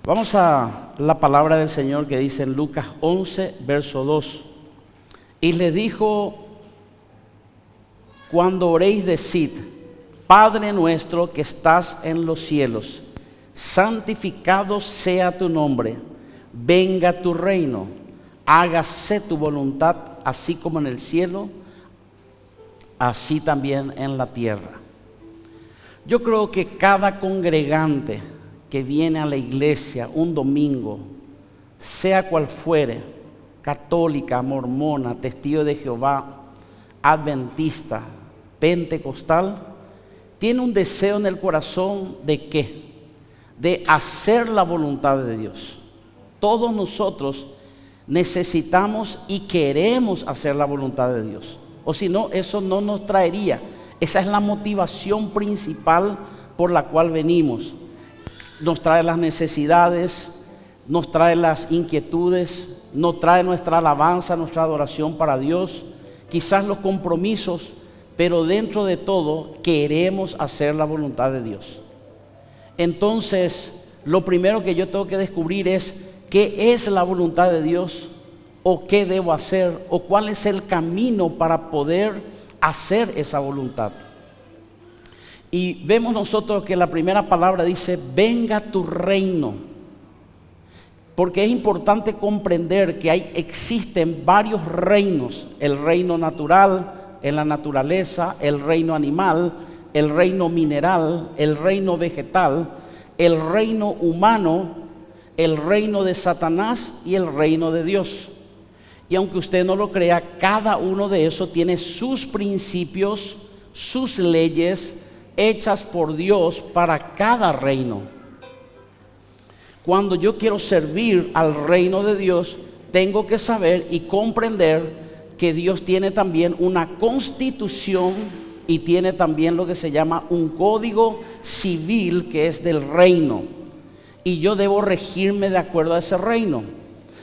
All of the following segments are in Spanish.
Vamos a la palabra del Señor que dice en Lucas 11, verso 2. Y le dijo: cuando oréis, decid: Padre nuestro que estás en los cielos, santificado sea tu nombre, venga tu reino, hágase tu voluntad, así como en el cielo, así también en la tierra. Yo creo que cada congregante que viene a la iglesia un domingo, sea cual fuere, católica, mormona, testigo de Jehová, adventista, pentecostal, tiene un deseo en el corazón ¿de qué? De hacer la voluntad de Dios. Todos nosotros necesitamos y queremos hacer la voluntad de Dios, o si no, eso no nos traería. Esa es la motivación principal por la cual venimos. Nos trae las necesidades, nos trae las inquietudes, nos trae nuestra alabanza, nuestra adoración para Dios, quizás los compromisos, pero dentro de todo queremos hacer la voluntad de Dios. Entonces, lo primero que yo tengo que descubrir es qué es la voluntad de Dios, o qué debo hacer, o cuál es el camino para poder hacer esa voluntad. Y vemos nosotros que la primera palabra dice: venga tu reino. Porque es importante comprender que existen varios reinos: el reino natural, en la naturaleza, el reino animal, el reino mineral, el reino vegetal, el reino humano, el reino de Satanás y el reino de Dios. Y aunque usted no lo crea, cada uno de esos tiene sus principios, sus leyes hechas por Dios para cada reino. Cuando yo quiero servir al reino de Dios, tengo que saber y comprender que Dios tiene también una constitución y tiene también lo que se llama un código civil que es del reino. Y yo debo regirme de acuerdo a ese reino.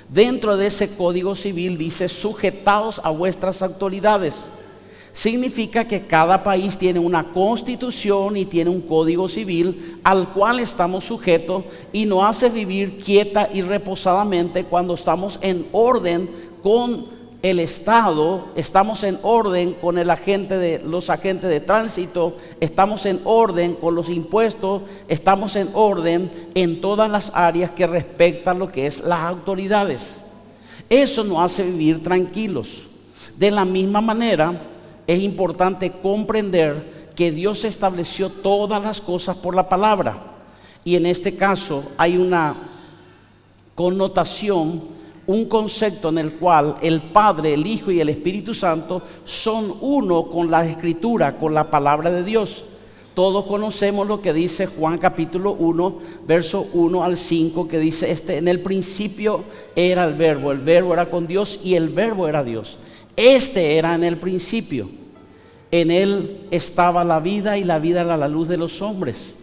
Dentro de ese código civil dice: sujetaos a vuestras autoridades. Significa que cada país tiene una constitución y tiene un código civil al cual estamos sujetos, y nos hace vivir quieta y reposadamente cuando estamos en orden con el Estado, estamos en orden con los agentes de tránsito, estamos en orden con los impuestos, estamos en orden en todas las áreas que respectan lo que es las autoridades. Eso nos hace vivir tranquilos. De la misma manera, es importante comprender que Dios estableció todas las cosas por la palabra. Y en este caso hay una connotación, un concepto en el cual el Padre, el Hijo y el Espíritu Santo son uno con la Escritura, con la palabra de Dios. Todos conocemos lo que dice Juan capítulo 1, verso 1 al 5, que dice: en el principio era el verbo era con Dios y el verbo era Dios. Este era en el principio. En él estaba la vida y la vida era la luz de los hombres.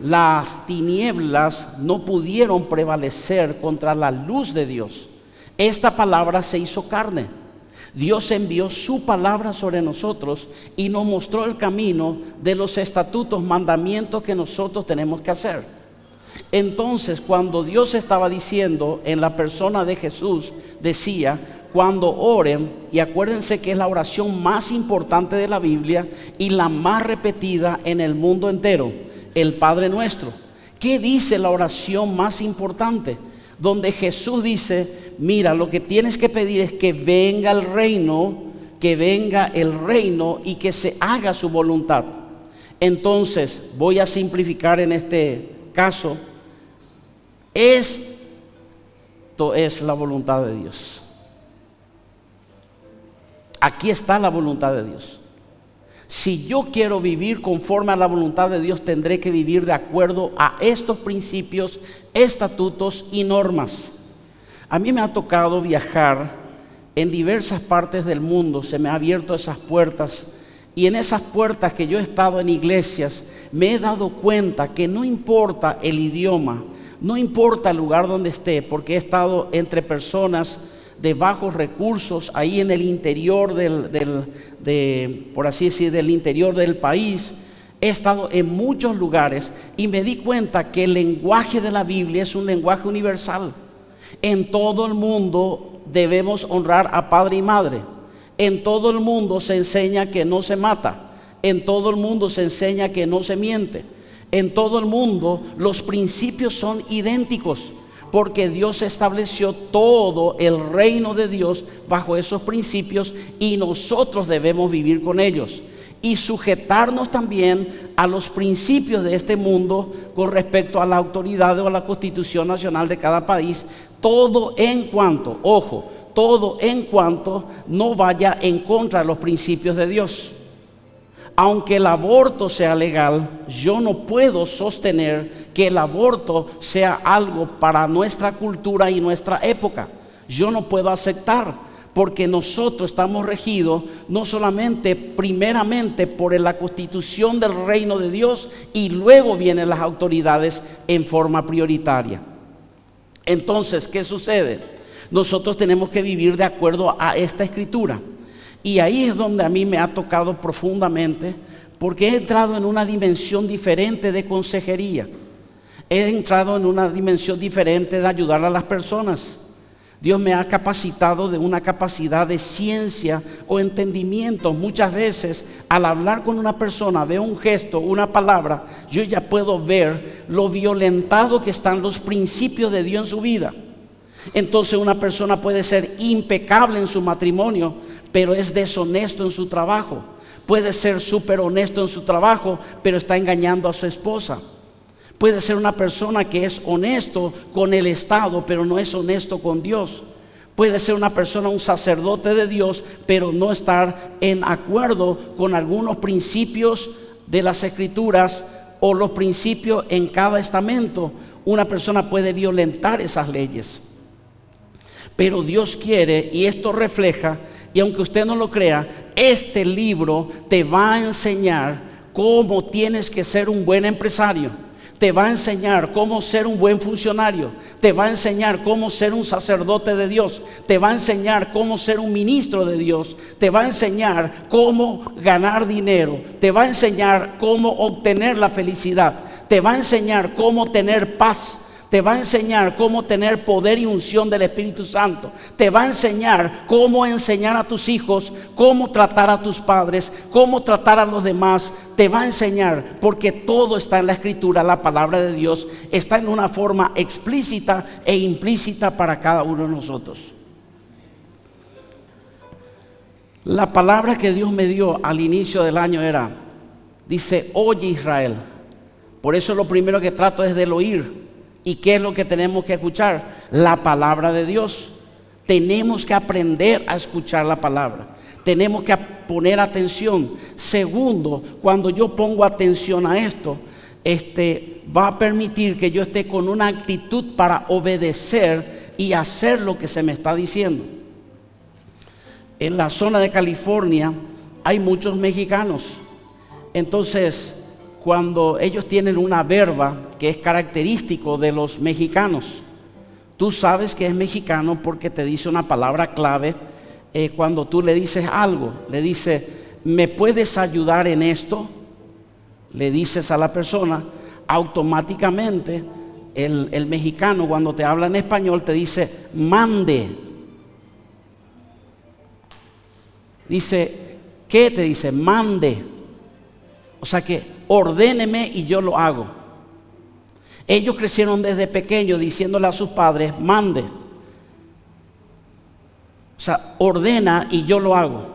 Las tinieblas no pudieron prevalecer contra la luz de Dios. Esta palabra se hizo carne. Dios envió su palabra sobre nosotros y nos mostró el camino de los estatutos, mandamientos que nosotros tenemos que hacer. Entonces, cuando Dios estaba diciendo en la persona de Jesús, decía: cuando oren, y acuérdense que es la oración más importante de la Biblia y la más repetida en el mundo entero, el Padre Nuestro. ¿Qué dice la oración más importante? Donde Jesús dice: mira, lo que tienes que pedir es que venga el reino, y que se haga su voluntad. Entonces, voy a simplificar en este caso. Esto es la voluntad de Dios. Aquí está la voluntad de Dios. Si yo quiero vivir conforme a la voluntad de Dios, tendré que vivir de acuerdo a estos principios, estatutos y normas. A mí me ha tocado viajar en diversas partes del mundo, se me han abierto esas puertas, y en esas puertas que yo he estado en iglesias, me he dado cuenta que no importa el idioma, no importa el lugar donde esté, porque he estado entre personas de bajos recursos, ahí en el interior del interior del país. he estado en muchos lugares y me di cuenta que el lenguaje de la Biblia es un lenguaje universal. En todo el mundo debemos honrar a padre y madre. En todo el mundo se enseña que no se mata. En todo el mundo se enseña que no se miente. En todo el mundo los principios son idénticos, porque Dios estableció todo el reino de Dios bajo esos principios y nosotros debemos vivir con ellos y sujetarnos también a los principios de este mundo con respecto a la autoridad o a la constitución nacional de cada país, todo en cuanto, ojo, todo en cuanto no vaya en contra de los principios de Dios. Aunque el aborto sea legal, yo no puedo sostener que el aborto sea algo para nuestra cultura y nuestra época. Yo no puedo aceptar, porque nosotros estamos regidos no solamente primeramente por la constitución del reino de Dios y luego vienen las autoridades en forma prioritaria. Entonces, ¿qué sucede? Nosotros tenemos que vivir de acuerdo a esta escritura. Y ahí es donde a mí me ha tocado profundamente, porque he entrado en una dimensión diferente de consejería. He entrado en una dimensión diferente de ayudar a las personas. Dios me ha capacitado de una capacidad de ciencia o entendimiento. Muchas veces al hablar con una persona, veo un gesto, una palabra, yo ya puedo ver lo violentado que están los principios de Dios en su vida. Entonces una persona puede ser impecable en su matrimonio, pero es deshonesto en su trabajo. Puede ser súper honesto en su trabajo, pero está engañando a su esposa. Puede ser una persona que es honesto con el Estado, pero no es honesto con Dios. Puede ser una persona, un sacerdote de Dios, pero no estar en acuerdo con algunos principios de las Escrituras o los principios en cada estamento. Una persona puede violentar esas leyes. Pero Dios quiere, y esto refleja, y aunque usted no lo crea, este libro te va a enseñar cómo tienes que ser un buen empresario. Te va a enseñar cómo ser un buen funcionario. Te va a enseñar cómo ser un sacerdote de Dios. Te va a enseñar cómo ser un ministro de Dios. Te va a enseñar cómo ganar dinero. Te va a enseñar cómo obtener la felicidad. Te va a enseñar cómo tener paz. Te va a enseñar cómo tener poder y unción del Espíritu Santo. Te va a enseñar cómo enseñar a tus hijos, cómo tratar a tus padres, cómo tratar a los demás. Te va a enseñar, porque todo está en la Escritura. La palabra de Dios está en una forma explícita e implícita para cada uno de nosotros. La palabra que Dios me dio al inicio del año dice, oye Israel. Por eso lo primero que trato es del oír. ¿Y qué es lo que tenemos que escuchar? La palabra de Dios. Tenemos que aprender a escuchar la palabra. Tenemos que poner atención. Segundo, cuando yo pongo atención a esto, va a permitir que yo esté con una actitud para obedecer y hacer lo que se me está diciendo. En la zona de California hay muchos mexicanos. Entonces, cuando ellos tienen una verba que es característico de los mexicanos, tú sabes que es mexicano porque te dice una palabra clave. Cuando tú le dices algo, le dice, ¿me puedes ayudar en esto? Le dices a la persona, automáticamente el mexicano cuando te habla en español te dice, mande. Dice, ¿qué? Te dice, mande. O sea que ordéneme y yo lo hago. Ellos crecieron desde pequeños diciéndole a sus padres, mande. O sea, ordena y yo lo hago.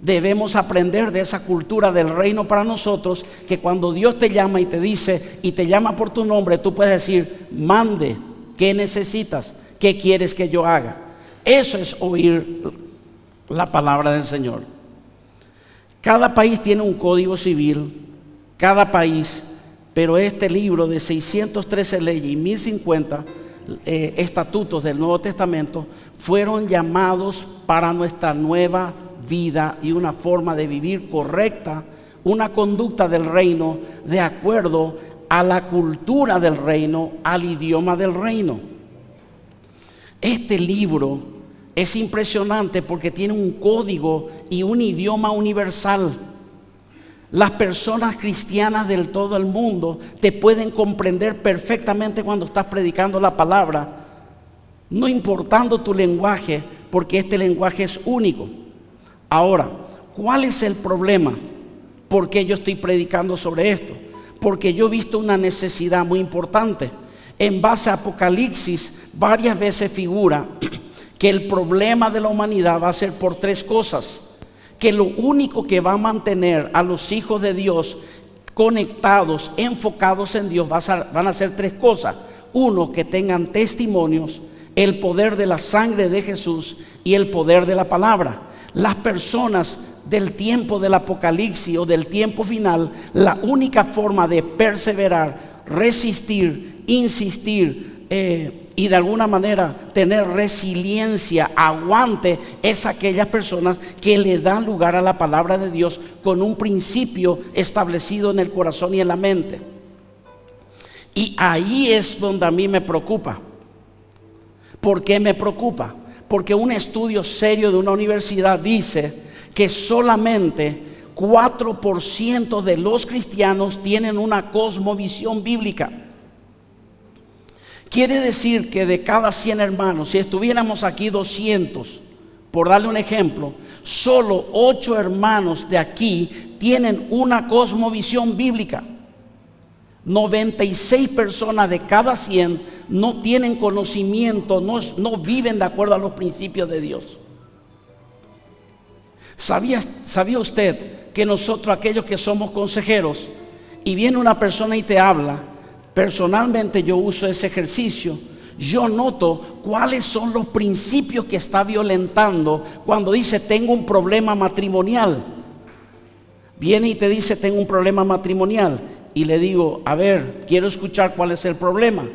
Debemos aprender de esa cultura del reino para nosotros, que cuando Dios te llama y te dice, y te llama por tu nombre, tú puedes decir, mande, ¿qué necesitas? ¿Qué quieres que yo haga? Eso es oír la palabra del Señor. Cada país tiene un código civil, cada país, pero este libro de 613 leyes y 1050 estatutos del Nuevo Testamento fueron llamados para nuestra nueva vida y una forma de vivir correcta, una conducta del reino de acuerdo a la cultura del reino, al idioma del reino. Este libro es impresionante porque tiene un código y un idioma universal. Las personas cristianas del todo el mundo te pueden comprender perfectamente cuando estás predicando la palabra, no importando tu lenguaje, porque este lenguaje es único. Ahora, ¿cuál es el problema? ¿Por qué yo estoy predicando sobre esto? Porque yo he visto una necesidad muy importante. En base a Apocalipsis, varias veces figura que el problema de la humanidad va a ser por tres cosas. Que lo único que va a mantener a los hijos de Dios conectados, enfocados en Dios, van a ser tres cosas. Uno, que tengan testimonios, el poder de la sangre de Jesús y el poder de la palabra. Las personas del tiempo del Apocalipsis o del tiempo final, la única forma de perseverar, resistir, insistir y de alguna manera tener resiliencia, aguante, es aquellas personas que le dan lugar a la palabra de Dios con un principio establecido en el corazón y en la mente. Y ahí es donde a mí me preocupa. ¿Por qué me preocupa? Porque un estudio serio de una universidad dice que solamente 4% de los cristianos tienen una cosmovisión bíblica. Quiere decir que de cada 100 hermanos, si estuviéramos aquí 200, por darle un ejemplo, solo 8 hermanos de aquí tienen una cosmovisión bíblica. 96 personas de cada 100 no tienen conocimiento, no viven de acuerdo a los principios de Dios. ¿Sabía usted que nosotros, aquellos que somos consejeros, y viene una persona y te habla? Personalmente yo uso ese ejercicio. Yo noto cuáles son los principios que está violentando cuando dice tengo un problema matrimonial. Viene y te dice tengo un problema matrimonial. Y le digo, a ver, quiero escuchar cuál es el problema.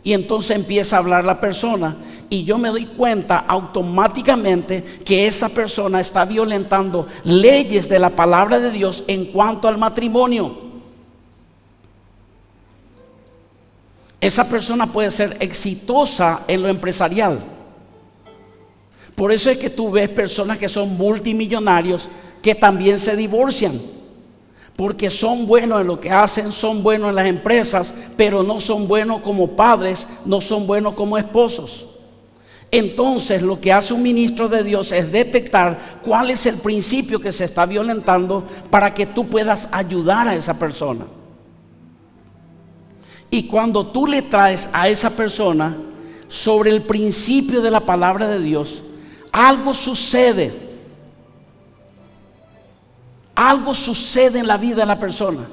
Y entonces empieza a hablar la persona y yo me doy cuenta automáticamente que esa persona está violentando leyes de la palabra de Dios en cuanto al matrimonio. Esa persona puede ser exitosa en lo empresarial. Por eso es que tú ves personas que son multimillonarios que también se divorcian. Porque son buenos en lo que hacen, son buenos en las empresas, pero no son buenos como padres, no son buenos como esposos. Entonces lo que hace un ministro de Dios es detectar cuál es el principio que se está violentando para que tú puedas ayudar a esa persona. Y cuando tú le traes a esa persona sobre el principio de la palabra de Dios, algo sucede. Algo sucede en la vida de la persona.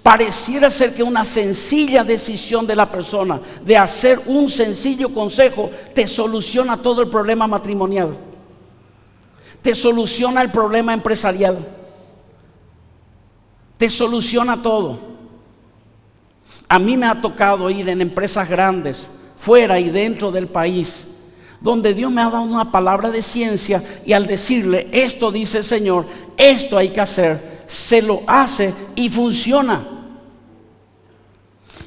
Pareciera ser que una sencilla decisión de la persona de hacer un sencillo consejo te soluciona todo el problema matrimonial. Te soluciona el problema empresarial. Te soluciona todo. A mí me ha tocado ir en empresas grandes, fuera y dentro del país, donde Dios me ha dado una palabra de ciencia y al decirle, esto dice el Señor, esto hay que hacer, se lo hace y funciona.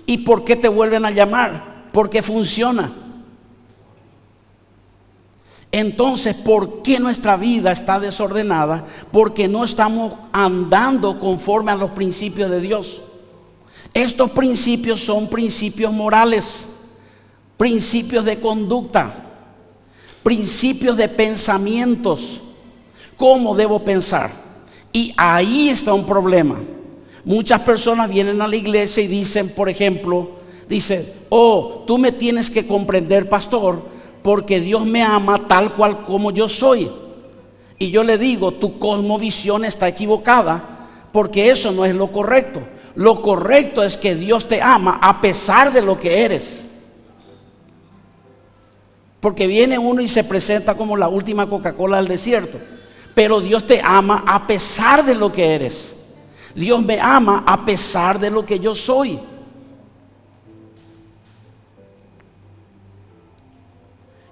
¿Y por qué te vuelven a llamar? Porque funciona. Entonces, ¿por qué nuestra vida está desordenada? Porque no estamos andando conforme a los principios de Dios. Estos principios son principios morales, principios de conducta, principios de pensamientos. ¿Cómo debo pensar? Y ahí está un problema. Muchas personas vienen a la iglesia y dicen, por ejemplo, oh, tú me tienes que comprender, pastor, porque Dios me ama tal cual como yo soy. Y yo le digo, tu cosmovisión está equivocada, porque eso no es lo correcto. Lo correcto es que Dios te ama a pesar de lo que eres. Porque viene uno y se presenta como la última Coca-Cola del desierto. Pero Dios te ama a pesar de lo que eres. Dios me ama a pesar de lo que yo soy.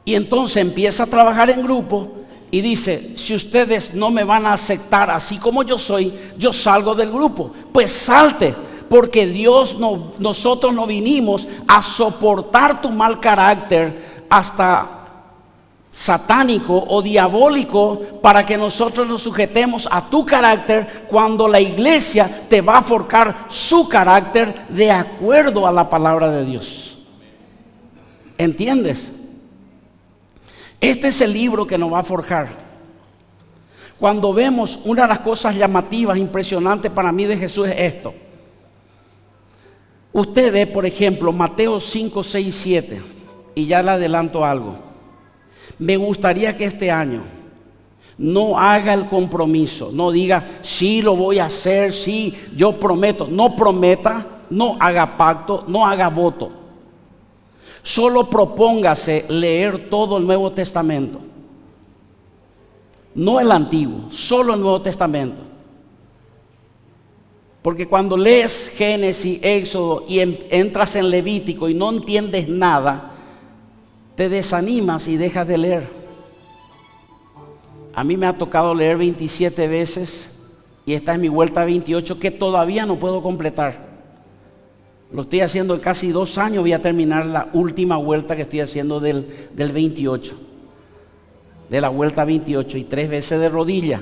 Y entonces empieza a trabajar en grupo y dice, si ustedes no me van a aceptar así como yo soy, yo salgo del grupo. Pues salte, porque nosotros no vinimos a soportar tu mal carácter hasta satánico o diabólico para que nosotros nos sujetemos a tu carácter, cuando la iglesia te va a forjar su carácter de acuerdo a la palabra de Dios. ¿Entiendes? Este es el libro que nos va a forjar. Cuando vemos, una de las cosas llamativas, impresionantes para mí de Jesús es esto. Usted ve, por ejemplo, Mateo 5, 6, 7, y ya le adelanto algo. Me gustaría que este año no haga el compromiso, no diga, sí lo voy a hacer, sí, yo prometo. No prometa, no haga pacto, no haga voto. Solo propóngase leer todo el Nuevo Testamento. No el Antiguo, solo el Nuevo Testamento. Porque cuando lees Génesis, Éxodo y entras en Levítico y no entiendes nada, te desanimas y dejas de leer. A mí me ha tocado leer 27 veces y esta es mi vuelta 28 que todavía no puedo completar. Lo estoy haciendo en casi 2 años, voy a terminar la última vuelta que estoy haciendo del 28. De la vuelta 28 y 3 veces de rodilla.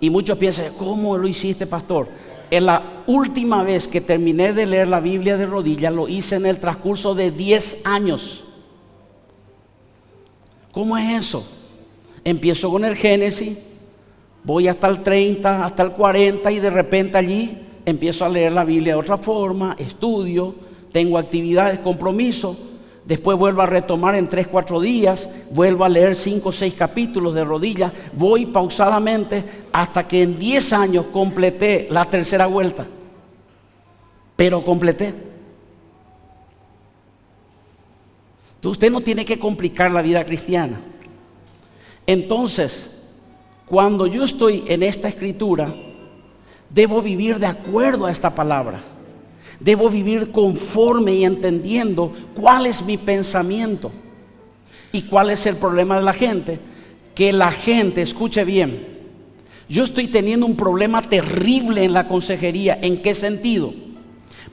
Y muchos piensan, ¿cómo lo hiciste, pastor? En la última vez que terminé de leer la Biblia de rodillas, lo hice en el transcurso de 10 años. ¿Cómo es eso? Empiezo con el Génesis, voy hasta el 30, hasta el 40 y de repente allí empiezo a leer la Biblia de otra forma, estudio, tengo actividades, compromisos. Después vuelvo a retomar en 3, 4 días, vuelvo a leer 5 o 6 capítulos de rodillas, voy pausadamente hasta que en 10 años completé la tercera vuelta. Pero completé. Entonces usted no tiene que complicar la vida cristiana. Entonces, cuando yo estoy en esta escritura, debo vivir de acuerdo a esta palabra. Debo vivir conforme y entendiendo cuál es mi pensamiento y cuál es el problema de la gente. Que la gente, escuche bien, yo estoy teniendo un problema terrible en la consejería. ¿En qué sentido?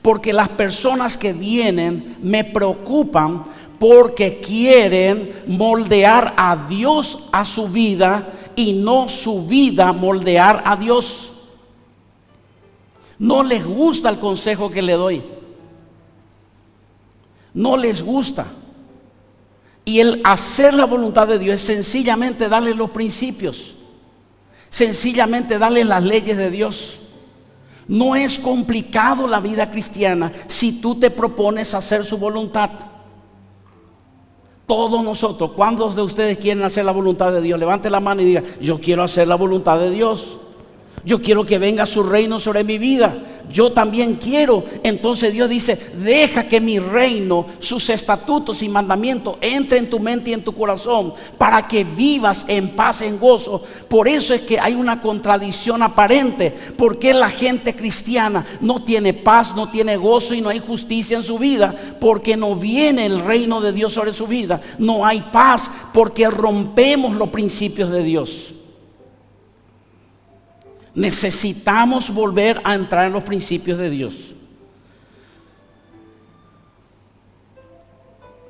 Porque las personas que vienen me preocupan porque quieren moldear a Dios a su vida y no su vida moldear a Dios. No les gusta el consejo que le doy. No les gusta. Y el hacer la voluntad de Dios es sencillamente darle los principios. Sencillamente darle las leyes de Dios. No es complicado la vida cristiana si tú te propones hacer su voluntad. Todos nosotros, ¿cuántos de ustedes quieren hacer la voluntad de Dios? Levante la mano y diga, yo quiero hacer la voluntad de Dios. Yo quiero que venga su reino sobre mi vida. Yo también quiero. Entonces Dios dice, deja que mi reino, sus estatutos y mandamientos entre en tu mente y en tu corazón para que vivas en paz, en gozo. Por eso es que hay una contradicción aparente. Porque la gente cristiana no tiene paz, no tiene gozo y no hay justicia en su vida, porque no viene el reino de Dios sobre su vida. No hay paz porque rompemos los principios de Dios. Necesitamos volver a entrar en los principios de Dios.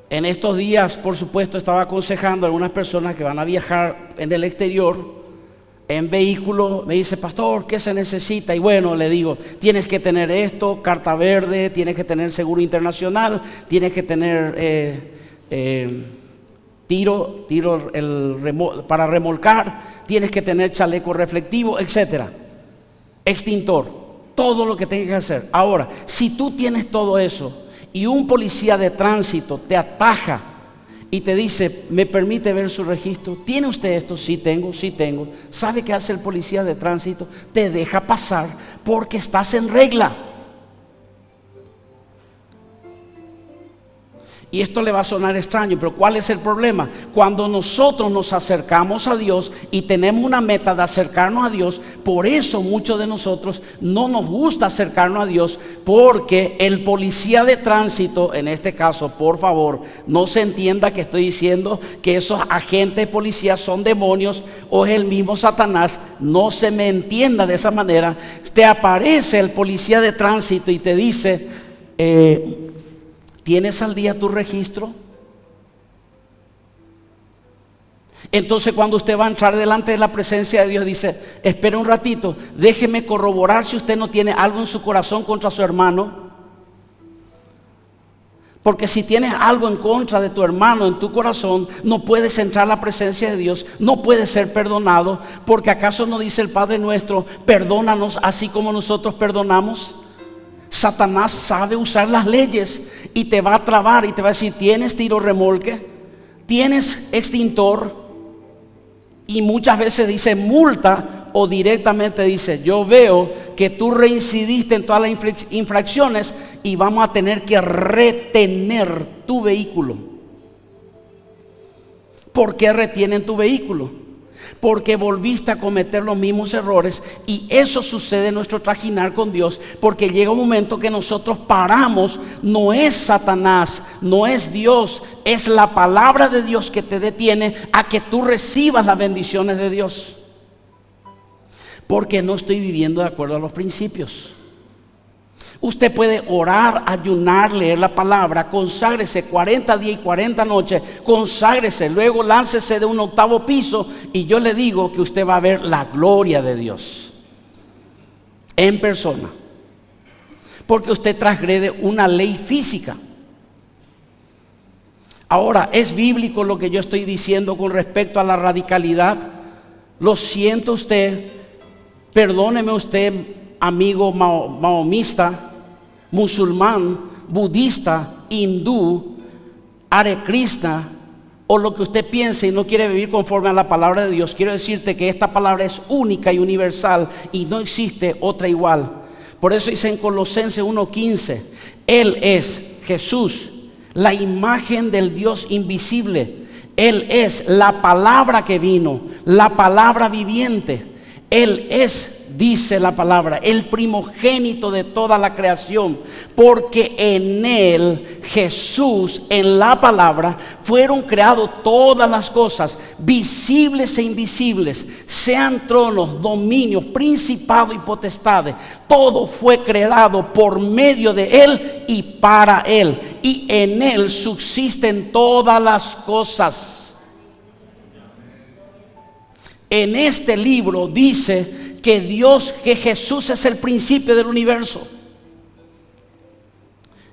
En estos días, por supuesto, estaba aconsejando a algunas personas que van a viajar en el exterior, en vehículo. Me dice, pastor, ¿qué se necesita? Y bueno, le digo, tienes que tener esto, carta verde, tienes que tener seguro internacional, tienes que tener tiro para remolcar, tienes que tener chaleco reflectivo, etcétera, extintor, todo lo que tengas que hacer. Ahora, si tú tienes todo eso y un policía de tránsito te ataja y te dice, ¿me permite ver su registro? ¿Tiene usted esto? Sí tengo, sí tengo. ¿Sabe qué hace el policía de tránsito? Te deja pasar porque estás en regla. Y esto le va a sonar extraño, pero ¿cuál es el problema? Cuando nosotros nos acercamos a Dios y tenemos una meta de acercarnos a Dios, por eso muchos de nosotros no nos gusta acercarnos a Dios, porque el policía de tránsito, en este caso, por favor, no se entienda que estoy diciendo que esos agentes policías son demonios o es el mismo Satanás. No se me entienda de esa manera. Te aparece el policía de tránsito y te dice, ¿tienes al día tu registro? Entonces cuando usted va a entrar delante de la presencia de Dios, dice, espere un ratito, déjeme corroborar si usted no tiene algo en su corazón contra su hermano. Porque si tienes algo en contra de tu hermano en tu corazón, no puedes entrar a la presencia de Dios, no puedes ser perdonado. Porque ¿acaso no dice el Padre nuestro, perdónanos así como nosotros perdonamos? Satanás sabe usar las leyes y te va a trabar y te va a decir, ¿tienes tiro remolque? ¿Tienes extintor? Y muchas veces dice multa, o directamente dice, yo veo que tú reincidiste en todas las infracciones y vamos a tener que retener tu vehículo. ¿Por qué retienen tu vehículo? Porque volviste a cometer los mismos errores, y eso sucede en nuestro trajinar con Dios, porque llega un momento que nosotros paramos. No es Satanás, no es Dios, es la palabra de Dios que te detiene a que tú recibas las bendiciones de Dios. Porque no estoy viviendo de acuerdo a los principios. Usted puede orar, ayunar, leer la palabra, conságrese 40 días y 40 noches, conságrese, luego láncese de un 8º piso y yo le digo que usted va a ver la gloria de Dios en persona. Porque usted transgrede una ley física. Ahora, ¿es bíblico lo que yo estoy diciendo con respecto a la radicalidad? Lo siento usted, perdóneme usted, amigo mahomista, musulmán, budista, hindú, Hare Krishna, o lo que usted piense y no quiere vivir conforme a la palabra de Dios. Quiero decirte que esta palabra es única y universal y no existe otra igual. Por eso dice en Colosenses 1:15, Él es Jesús, la imagen del Dios invisible. Él es la palabra que vino, la palabra viviente. Él es, dice la palabra, el primogénito de toda la creación, porque en Él, Jesús, en la palabra, fueron creadas todas las cosas, visibles e invisibles, sean tronos, dominios, principados y potestades. Todo fue creado por medio de Él y para Él, y en Él subsisten todas las cosas. En este libro dice que Jesús es el principio del universo.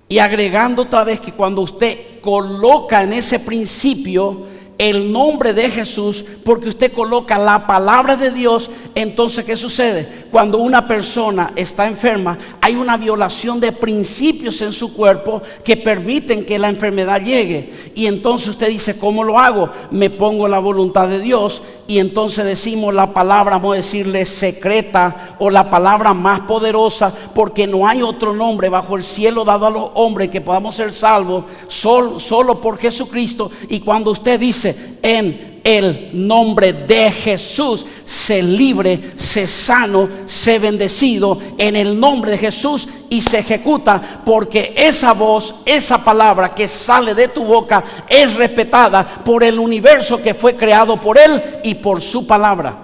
Y agregando otra vez que cuando usted coloca en ese principio el nombre de Jesús, porque usted coloca la palabra de Dios, entonces ¿qué sucede? Cuando una persona está enferma, hay una violación de principios en su cuerpo que permiten que la enfermedad llegue. Y entonces usted dice, ¿cómo lo hago? Me pongo la voluntad de Dios. Y entonces decimos la palabra, vamos a decirle secreta, o la palabra más poderosa, porque no hay otro nombre bajo el cielo dado a los hombres que podamos ser salvos, solo por Jesucristo. Y cuando usted dice en el nombre de Jesús, sé libre, sé sano, sé bendecido en el nombre de Jesús, y se ejecuta, porque esa voz, esa palabra que sale de tu boca es respetada por el universo que fue creado por Él y por su palabra.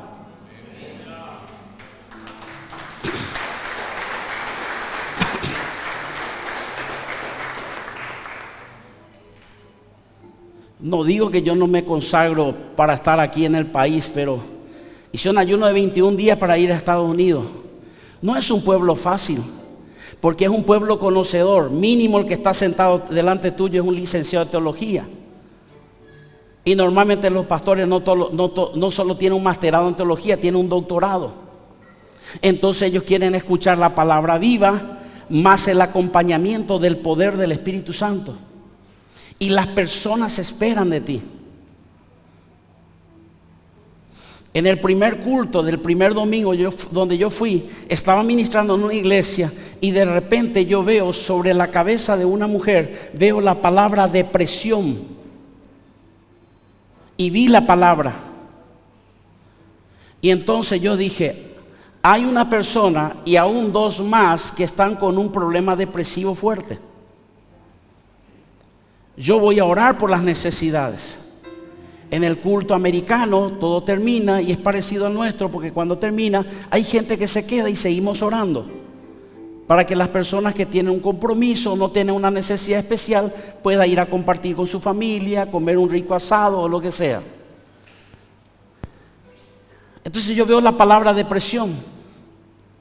No digo que yo no me consagro para estar aquí en el país, pero hice un ayuno de 21 días para ir a Estados Unidos. No es un pueblo fácil, porque es un pueblo conocedor. Mínimo el que está sentado delante tuyo es un licenciado de teología. Y normalmente los pastores no solo tienen un masterado en teología, tienen un doctorado. Entonces ellos quieren escuchar la palabra viva, más el acompañamiento del poder del Espíritu Santo. Y las personas esperan de ti. En el primer culto del primer domingo donde yo fui, estaba ministrando en una iglesia y de repente yo veo sobre la cabeza de una mujer, veo la palabra depresión. Y vi la palabra. Y entonces yo dije, hay una persona y aún dos más que están con un problema depresivo fuerte. Yo voy a orar por las necesidades. En el culto americano todo termina y es parecido al nuestro, porque cuando termina hay gente que se queda y seguimos orando para que las personas que tienen un compromiso o no tienen una necesidad especial puedan ir a compartir con su familia, comer un rico asado o lo que sea. Entonces yo veo la palabra depresión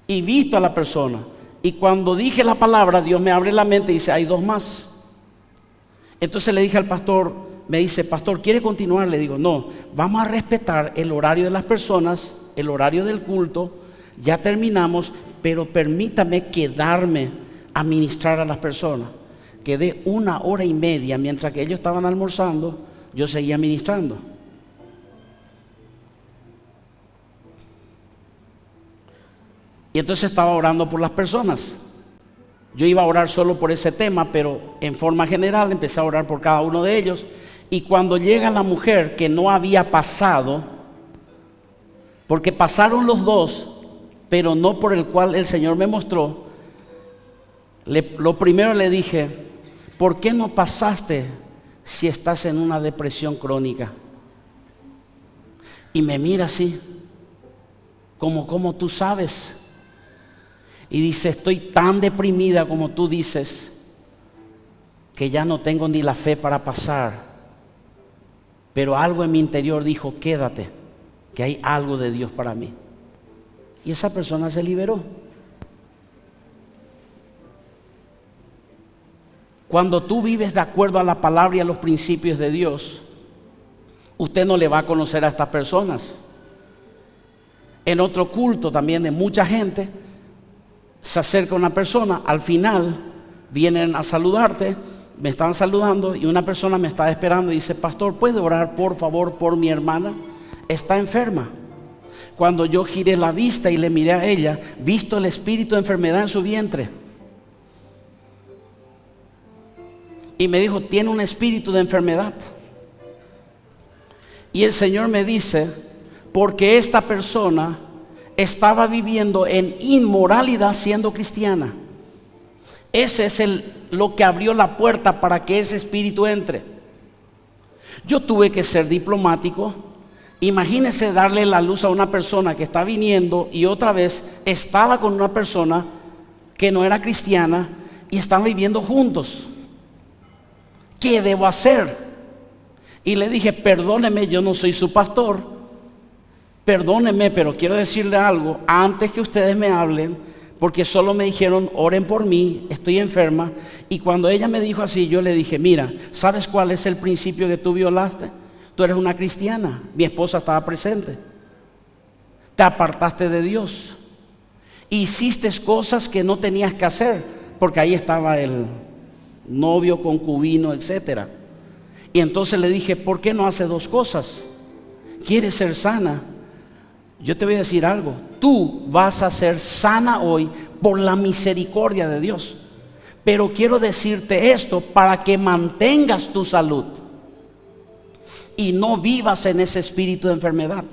y visto a la persona. Y cuando dije la palabra, Dios me abre la mente y dice, hay dos más. Entonces le dije al pastor, me dice, pastor, ¿quiere continuar? Le digo, no, vamos a respetar el horario de las personas, el horario del culto. Ya terminamos, pero permítame quedarme a ministrar a las personas. Quedé 1 hora y media mientras que ellos estaban almorzando, yo seguía ministrando. Y entonces estaba orando por las personas. Yo iba a orar solo por ese tema, pero en forma general empecé a orar por cada uno de ellos. Y cuando llega la mujer que no había pasado, porque pasaron los dos, pero no por el cual el Señor me mostró, lo primero le dije, ¿por qué no pasaste si estás en una depresión crónica? Y me mira así, como tú sabes. Y dice, estoy tan deprimida como tú dices, que ya no tengo ni la fe para pasar. Pero algo en mi interior dijo, quédate, que hay algo de Dios para mí. Y esa persona se liberó. Cuando tú vives de acuerdo a la palabra y a los principios de Dios, usted no le va a conocer a estas personas. En otro culto también de mucha gente, se acerca una persona, al final vienen a saludarte, me están saludando y una persona me está esperando y dice, pastor, ¿puede orar por favor por mi hermana? Está enferma. Cuando yo giré la vista y le miré a ella, visto el espíritu de enfermedad en su vientre. Y me dijo, tiene un espíritu de enfermedad. Y el Señor me dice, porque esta persona estaba viviendo en inmoralidad siendo cristiana. Ese es lo que abrió la puerta para que ese espíritu entre. Yo tuve que ser diplomático. Imagínese darle la luz a una persona que está viniendo y otra vez estaba con una persona que no era cristiana y están viviendo juntos. ¿Qué debo hacer? Y le dije, perdóneme, yo no soy su pastor. Perdónenme, pero quiero decirle algo antes que ustedes me hablen, porque solo me dijeron, oren por mí, estoy enferma. Y cuando ella me dijo así, yo le dije, mira, ¿sabes cuál es el principio que tú violaste? Tú eres una cristiana, mi esposa estaba presente. Te apartaste de Dios. Hiciste cosas que no tenías que hacer, porque ahí estaba el novio, concubino, etcétera. Y entonces le dije, ¿por qué no hace dos cosas? ¿Quieres ser sana? Yo te voy a decir algo, tú vas a ser sana hoy por la misericordia de Dios. Pero quiero decirte esto para que mantengas tu salud y no vivas en ese espíritu de enfermedad.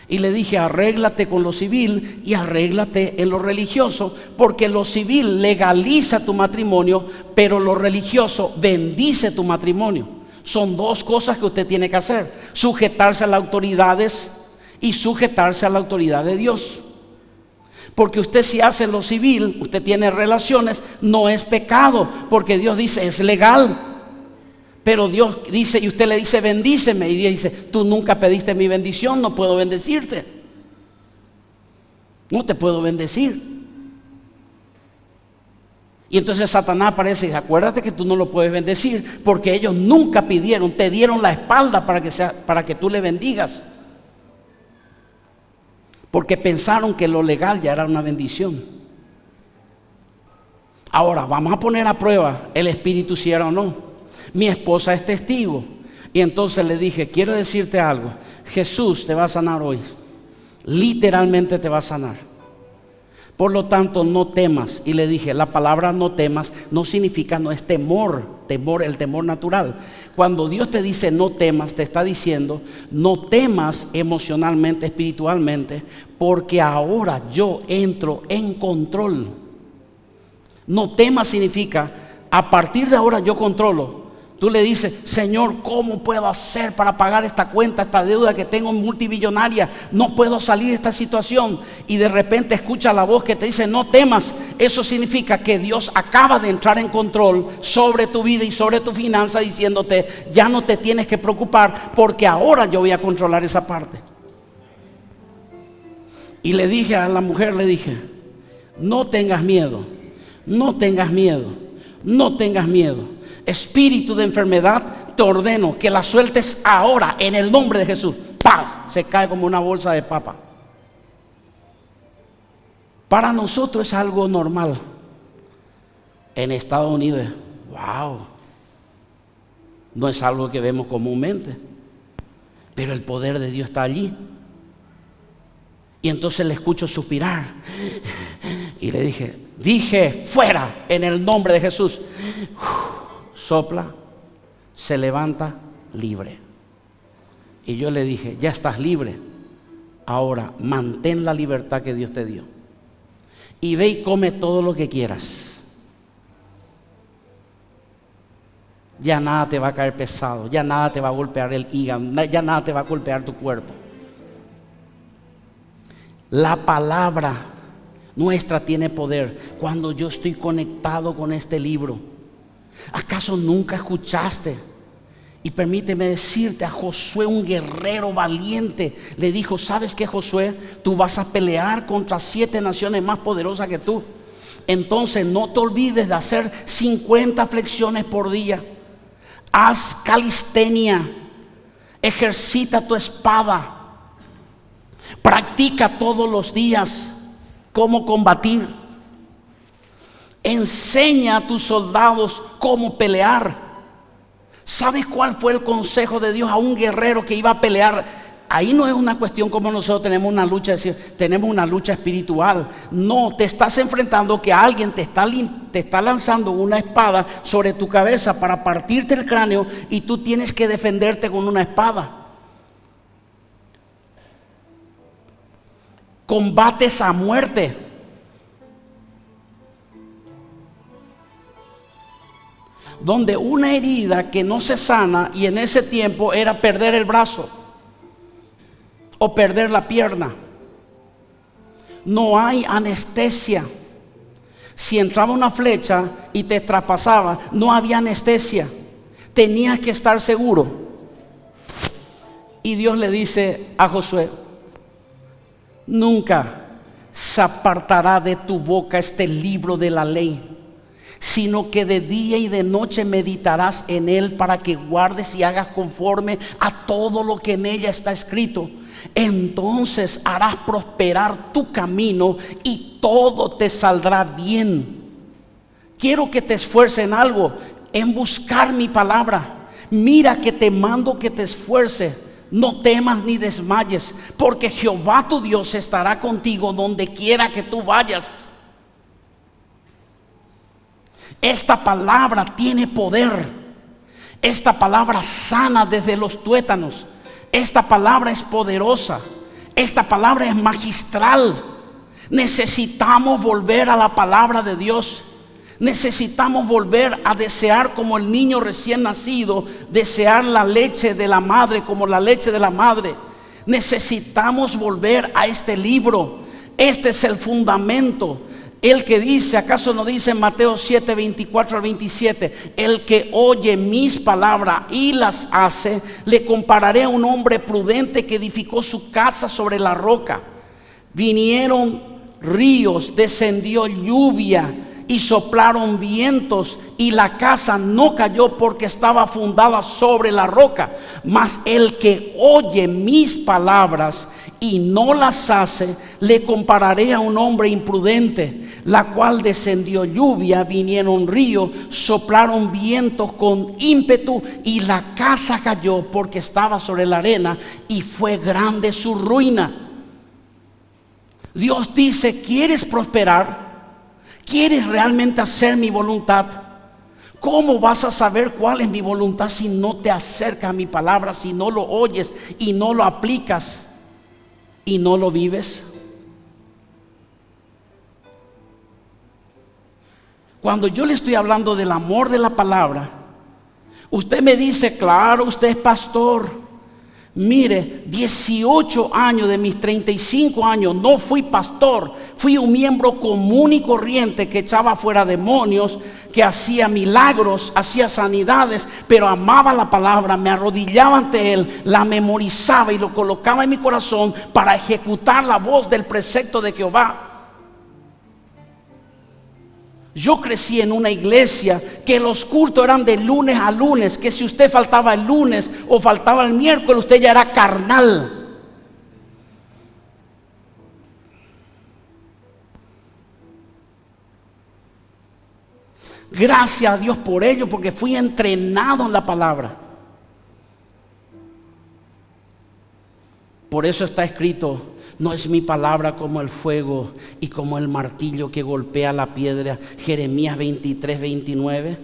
Y le dije, arréglate con lo civil y arréglate en lo religioso, porque lo civil legaliza tu matrimonio, pero lo religioso bendice tu matrimonio. Son dos cosas que usted tiene que hacer, sujetarse a las autoridades y sujetarse a la autoridad de Dios. Porque usted si hace lo civil, usted tiene relaciones, no es pecado, porque Dios dice es legal. Pero Dios dice, y usted le dice bendíceme, y Dios dice, tú nunca pediste mi bendición, no puedo bendecirte. No te puedo bendecir. Y entonces Satanás aparece y dice, acuérdate que tú no lo puedes bendecir, porque ellos nunca pidieron, te dieron la espalda para que tú le bendigas. Porque pensaron que lo legal ya era una bendición. Ahora vamos a poner a prueba el espíritu si era o no. Mi esposa es testigo. Y entonces le dije, quiero decirte algo, Jesús te va a sanar hoy. Literalmente te va a sanar. Por lo tanto, no temas. Y le dije, la palabra no temas no significa, no es temor, el temor natural. Cuando Dios te dice no temas, te está diciendo no temas emocionalmente, espiritualmente, porque ahora yo entro en control. No temas significa, a partir de ahora yo controlo. Tú le dices, Señor, ¿cómo puedo hacer para pagar esta cuenta, esta deuda que tengo multimillonaria? No puedo salir de esta situación. Y de repente escucha la voz que te dice, no temas. Eso significa que Dios acaba de entrar en control sobre tu vida y sobre tu finanza, diciéndote, ya no te tienes que preocupar, porque ahora yo voy a controlar esa parte. Y le dije a la mujer, le dije, no tengas miedo, no tengas miedo, no tengas miedo. Espíritu de enfermedad, te ordeno que la sueltes ahora en el nombre de Jesús. ¡Paz! Se cae como una bolsa de papa. Para nosotros es algo normal. En Estados Unidos, wow, no es algo que vemos comúnmente, pero el poder de Dios está allí. Y entonces le escucho suspirar y le dije fuera en el nombre de Jesús. Sopla, se levanta libre. Y yo le dije, ya estás libre, ahora mantén la libertad que Dios te dio y ve y come todo lo que quieras. Ya nada te va a caer pesado, ya nada te va a golpear el hígado, ya nada te va a golpear tu cuerpo. La palabra nuestra tiene poder. Cuando yo estoy conectado con este libro, ¿acaso nunca escuchaste? Y permíteme decirte, a Josué, un guerrero valiente, le dijo, ¿sabes qué, Josué? Tú vas a pelear contra 7 naciones más poderosas que tú. Entonces no te olvides de hacer 50 flexiones por día. Haz calistenia, ejercita tu espada, practica todos los días cómo combatir, enseña a tus soldados cómo pelear. ¿Sabes cuál fue el consejo de Dios a un guerrero que iba a pelear? Ahí no es una cuestión como nosotros tenemos una lucha, tenemos una lucha espiritual. No, te estás enfrentando que alguien te está lanzando una espada sobre tu cabeza para partirte el cráneo y tú tienes que defenderte con una espada. Combates a muerte. Donde una herida que no se sana, y en ese tiempo era perder el brazo o perder la pierna. No hay anestesia. Si entraba una flecha y te traspasaba, no había anestesia. Tenías que estar seguro. Y Dios le dice a Josué, nunca se apartará de tu boca este libro de la ley, sino que de día y de noche meditarás en él para que guardes y hagas conforme a todo lo que en ella está escrito. Entonces harás prosperar tu camino y todo te saldrá bien. Quiero que te esfuerces en algo, en buscar mi palabra. Mira que te mando que te esfuerces. No temas ni desmayes, porque Jehová tu Dios estará contigo donde quiera que tú vayas. Esta palabra tiene poder. Esta palabra sana desde los tuétanos. Esta palabra es poderosa. Esta palabra es magistral. Necesitamos volver a la palabra de Dios. Necesitamos volver a desear como el niño recién nacido, desear la leche de la madre como la leche de la madre. Necesitamos volver a este libro. Este es el fundamento. El que dice, ¿acaso no dice en Mateo 7, 24 al 27? El que oye mis palabras y las hace, le compararé a un hombre prudente que edificó su casa sobre la roca. Vinieron ríos, descendió lluvia y soplaron vientos, y la casa no cayó porque estaba fundada sobre la roca. Mas el que oye mis palabras y no las hace, le compararé a un hombre imprudente, la cual descendió lluvia, vinieron ríos, soplaron vientos con ímpetu, y la casa cayó porque estaba sobre la arena, y fue grande su ruina. Dios dice, ¿quieres prosperar? ¿Quieres realmente hacer mi voluntad? ¿Cómo vas a saber cuál es mi voluntad si no te acercas a mi palabra, si no lo oyes y no lo aplicas y no lo vives? Cuando yo le estoy hablando del amor de la palabra, usted me dice, claro, usted es pastor, Mire, 18 años de mis 35 años no fui pastor, fui un miembro común y corriente que echaba fuera demonios, que hacía milagros, hacía sanidades, pero amaba la palabra, me arrodillaba ante él, la memorizaba y lo colocaba en mi corazón para ejecutar la voz del precepto de Jehová. Yo crecí en una iglesia que los cultos eran de lunes a lunes, que si usted faltaba el lunes o faltaba el miércoles, usted ya era carnal. Gracias a Dios por ello, porque fui entrenado en la palabra. Por eso está escrito: no es mi palabra como el fuego y como el martillo que golpea la piedra. Jeremías 23:29.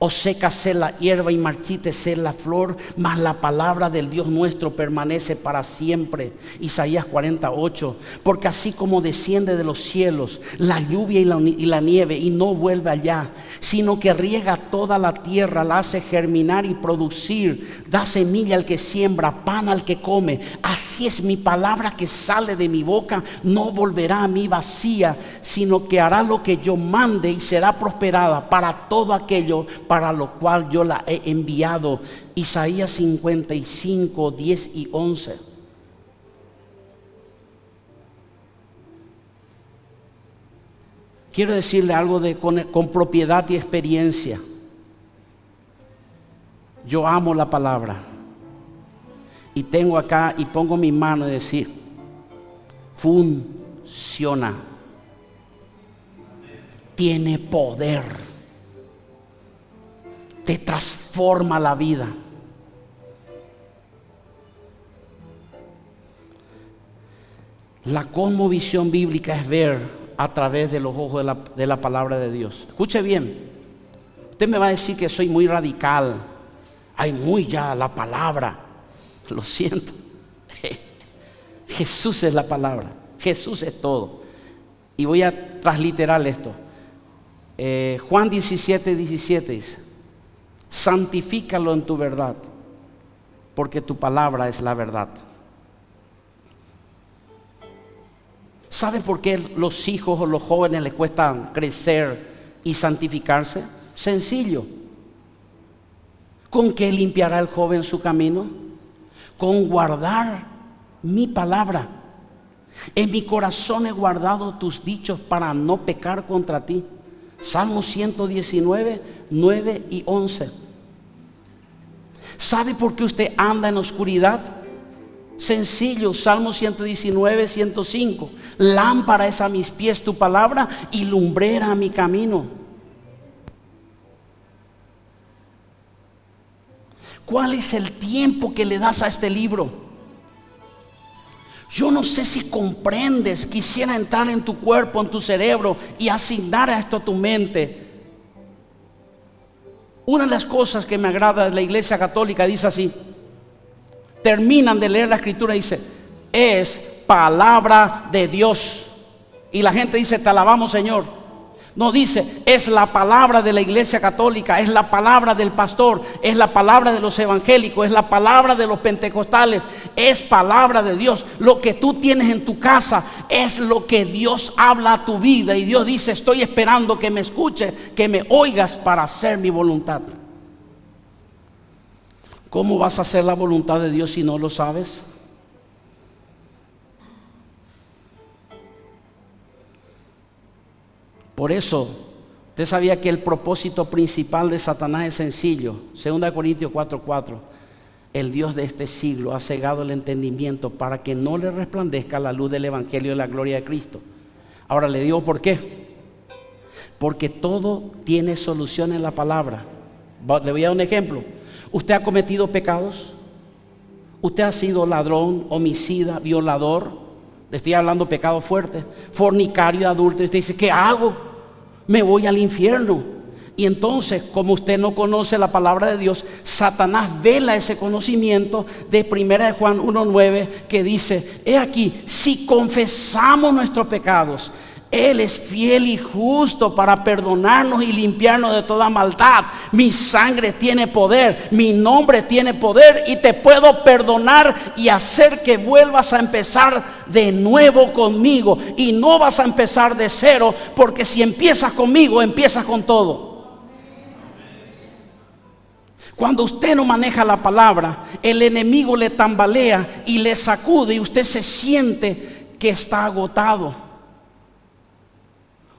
O sécase la hierba y marchítese la flor, mas la palabra del Dios nuestro permanece para siempre. Isaías 48. Porque así como desciende de los cielos la lluvia y la nieve y no vuelve allá, sino que riega toda la tierra, la hace germinar y producir, da semilla al que siembra, pan al que come, así es mi palabra que sale de mi boca, no volverá a mí vacía, sino que hará lo que yo mande y será prosperada para todo aquello para lo cual yo la he enviado. Isaías 55, 10 y 11. Quiero decirle algo con propiedad y experiencia. Yo amo la palabra y tengo acá y pongo mi mano y decir: funciona, tiene poder, te transforma la vida. La cosmovisión bíblica es ver a través de los ojos de la palabra de Dios. Escuche bien, usted me va a decir que soy muy radical, hay muy ya la palabra. Lo siento, Jesús es la palabra, Jesús es todo. Y voy a transliterar esto. Juan 17:17 dice: santifícalo en tu verdad, porque tu palabra es la verdad. ¿Sabe por qué los hijos o los jóvenes les cuesta crecer y santificarse? Sencillo. ¿Con qué limpiará el joven su camino? Con guardar mi palabra. En mi corazón he guardado tus dichos para no pecar contra ti. Salmo 119, 9 y 11. ¿Sabe por qué usted anda en oscuridad? Sencillo, Salmo 119, 105. Lámpara es a mis pies tu palabra y lumbrera a mi camino. ¿Cuál es el tiempo que le das a este libro? Yo no sé si comprendes. Quisiera entrar en tu cuerpo, en tu cerebro y asignar a esto a tu mente. Una de las cosas que me agrada de la Iglesia Católica dice así: terminan de leer la escritura y dice: es palabra de Dios. Y la gente dice: te alabamos, Señor. No, dice: es la palabra de la Iglesia Católica, es la palabra del pastor, es la palabra de los evangélicos, es la palabra de los pentecostales, es palabra de Dios. Lo que tú tienes en tu casa es lo que Dios habla a tu vida. Y Dios dice: estoy esperando que me escuches, que me oigas para hacer mi voluntad. ¿Cómo vas a hacer la voluntad de Dios si no lo sabes? Por eso, usted sabía que el propósito principal de Satanás es sencillo. 2 Corintios 4:4. El Dios de este siglo ha cegado el entendimiento para que no le resplandezca la luz del evangelio de la gloria de Cristo. Ahora le digo por qué. Porque todo tiene solución en la palabra. Le voy a dar un ejemplo. ¿Usted ha cometido pecados? ¿Usted ha sido ladrón, homicida, violador? Le estoy hablando pecado fuerte, fornicario, adúltero. Usted dice: ¿qué hago? Me voy al infierno. Y entonces, como usted no conoce la palabra de Dios, Satanás vela ese conocimiento de 1 Juan 1:9, que dice: he aquí, si confesamos nuestros pecados, Él es fiel y justo para perdonarnos y limpiarnos de toda maldad. Mi sangre tiene poder, mi nombre tiene poder, y te puedo perdonar y hacer que vuelvas a empezar de nuevo conmigo. Y no vas a empezar de cero, porque si empiezas conmigo, empiezas con todo. Cuando usted no maneja la palabra, el enemigo le tambalea y le sacude, y usted se siente que está agotado.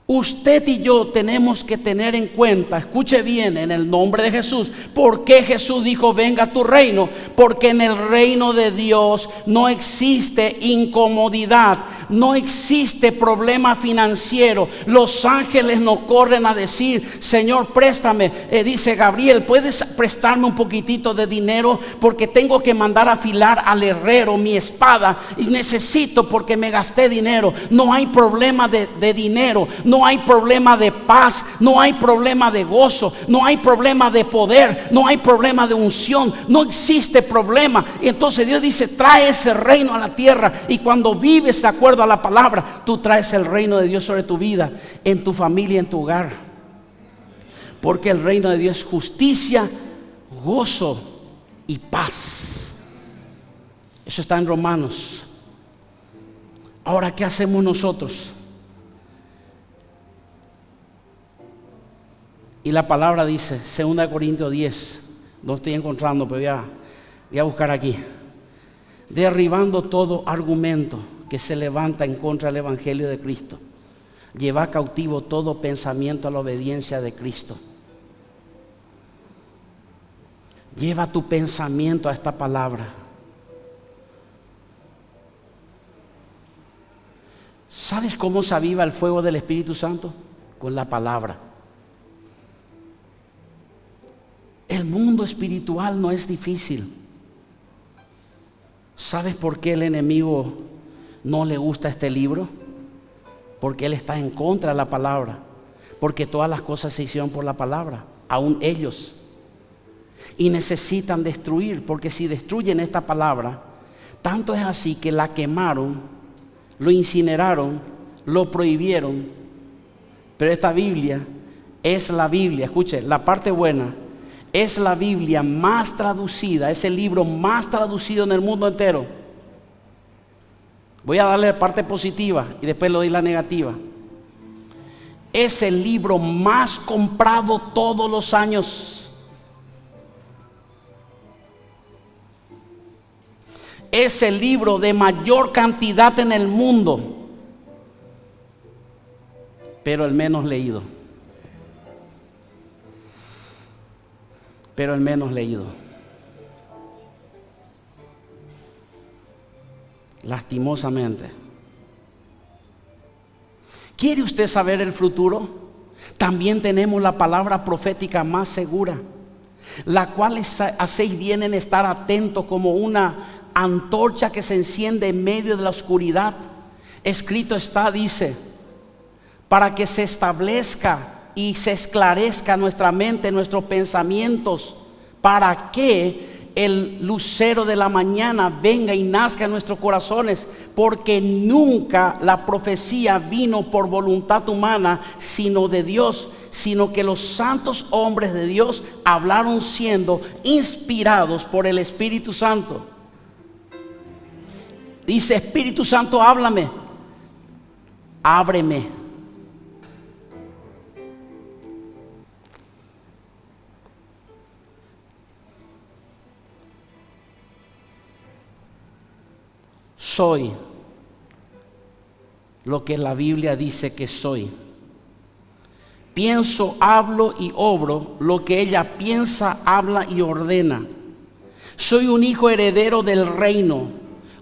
Usted y yo tenemos que tener en cuenta, escuche bien, en el nombre de Jesús, ¿por qué Jesús dijo venga tu reino? Porque en el reino de Dios no existe incomodidad, no existe problema financiero. Los ángeles no corren a decir, Señor, préstame. Dice Gabriel, ¿puedes prestarme un poquitito de dinero? Porque tengo que mandar a afilar al herrero mi espada y necesito, porque me gasté dinero. No hay problema de dinero, no hay problema de paz, no hay problema de gozo, no hay problema de poder, no hay problema de unción, no existe problema. Y entonces Dios dice, trae ese reino a la tierra, y cuando vives de acuerdo a la palabra, tú traes el reino de Dios sobre tu vida, en tu familia, en tu hogar. Porque el reino de Dios es justicia, gozo y paz. Eso está en Romanos. Ahora, ¿qué hacemos nosotros? Y la palabra dice, 2 Corintios 10, no estoy encontrando, pero voy a buscar aquí. Derribando todo argumento que se levanta en contra del evangelio de Cristo, lleva cautivo todo pensamiento a la obediencia de Cristo. Lleva tu pensamiento a esta palabra. ¿Sabes cómo se aviva el fuego del Espíritu Santo? Con la palabra. El mundo espiritual no es difícil. ¿Sabes por qué el enemigo no le gusta este libro? Porque él está en contra de la palabra. Porque todas las cosas se hicieron por la palabra, aún ellos. Y necesitan destruir, porque si destruyen esta palabra, tanto es así que la quemaron, lo incineraron, lo prohibieron. Pero esta Biblia es la Biblia, escuche, la parte buena, es la Biblia más traducida, es el libro más traducido en el mundo entero. Voy a darle la parte positiva y después le doy la negativa. Es el libro más comprado todos los años. Es el libro de mayor cantidad en el mundo, pero el menos leído. Pero el menos leído. Lastimosamente. ¿Quiere usted saber el futuro? También tenemos la palabra profética más segura, la cual hacéis bien en estar atentos como una antorcha que se enciende en medio de la oscuridad. Escrito está, dice, para que se establezca y se esclarezca nuestra mente, nuestros pensamientos, para que el lucero de la mañana venga y nazca en nuestros corazones, porque nunca la profecía vino por voluntad humana, sino de Dios, sino que los santos hombres de Dios hablaron siendo inspirados por el Espíritu Santo. Dice, Espíritu Santo, háblame, ábreme. Soy lo que la Biblia dice que soy. Pienso, hablo y obro lo que ella piensa, habla y ordena. Soy un hijo heredero del reino,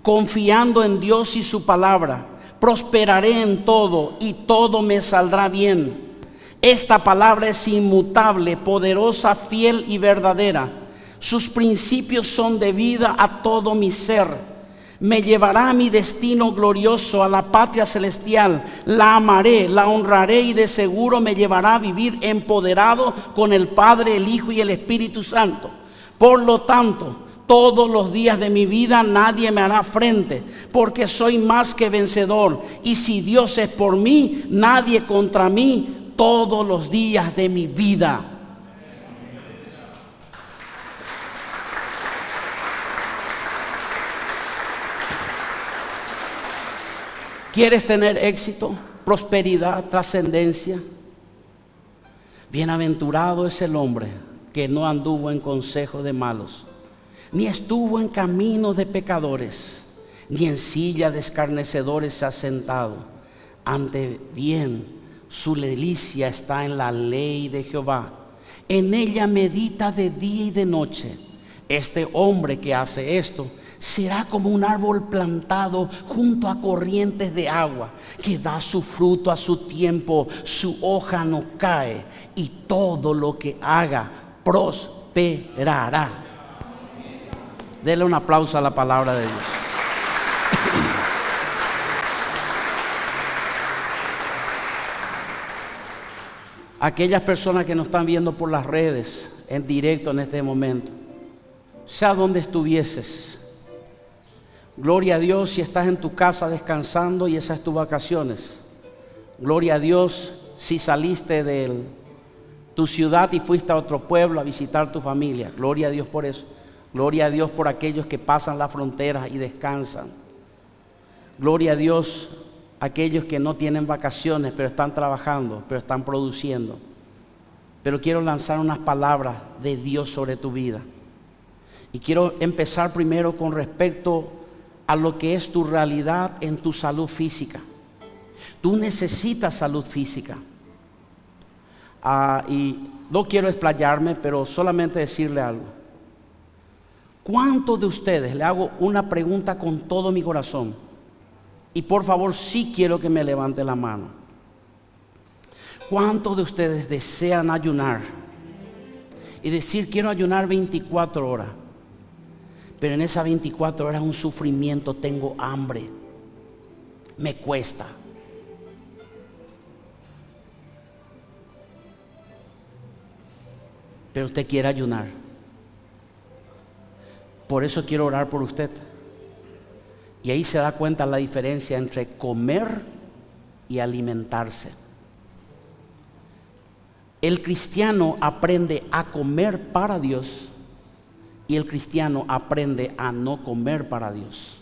confiando en Dios y su palabra. Prosperaré en todo y todo me saldrá bien. Esta palabra es inmutable, poderosa, fiel y verdadera. Sus principios son de vida a todo mi ser. Me llevará a mi destino glorioso, a la patria celestial. La amaré, la honraré y de seguro me llevará a vivir empoderado con el Padre, el Hijo y el Espíritu Santo. Por lo tanto, Todos los días de mi vida nadie me hará frente, porque soy más que vencedor. Y si Dios es por mí, nadie contra mí todos los días de mi vida. ¿Quieres tener éxito, prosperidad, trascendencia? Bienaventurado es el hombre que no anduvo en consejo de malos, ni estuvo en caminos de pecadores, ni en silla de escarnecedores se ha sentado. Antes bien, su delicia está en la ley de Jehová. En ella medita de día y de noche. Este hombre que hace esto será como un árbol plantado junto a corrientes de agua, que da su fruto a su tiempo, su hoja no cae, y todo lo que haga prosperará. Dele un aplauso a la palabra de Dios. Aquellas personas que nos están viendo por las redes, en directo en este momento, sea donde estuvieses, gloria a Dios si estás en tu casa descansando y esas tus vacaciones. Gloria a Dios si saliste de tu ciudad y fuiste a otro pueblo a visitar tu familia. Gloria a Dios por eso. Gloria a Dios por aquellos que pasan la frontera y descansan. Gloria a Dios aquellos que no tienen vacaciones, pero están trabajando, pero están produciendo. Pero quiero lanzar unas palabras de Dios sobre tu vida. Y quiero empezar primero con respecto a lo que es tu realidad en tu salud física. Tú necesitas salud física. Y no quiero explayarme, pero solamente decirle algo. ¿Cuántos de ustedes, le hago una pregunta con todo mi corazón, y por favor sí quiero que me levante la mano? ¿Cuántos de ustedes desean ayunar y decir quiero ayunar 24 horas? Pero en esas 24 horas es un sufrimiento, tengo hambre, me cuesta. Pero usted quiere ayunar. Por eso quiero orar por usted. Y ahí se da cuenta la diferencia entre comer y alimentarse. El cristiano aprende a comer para Dios y el cristiano aprende a no comer para Dios.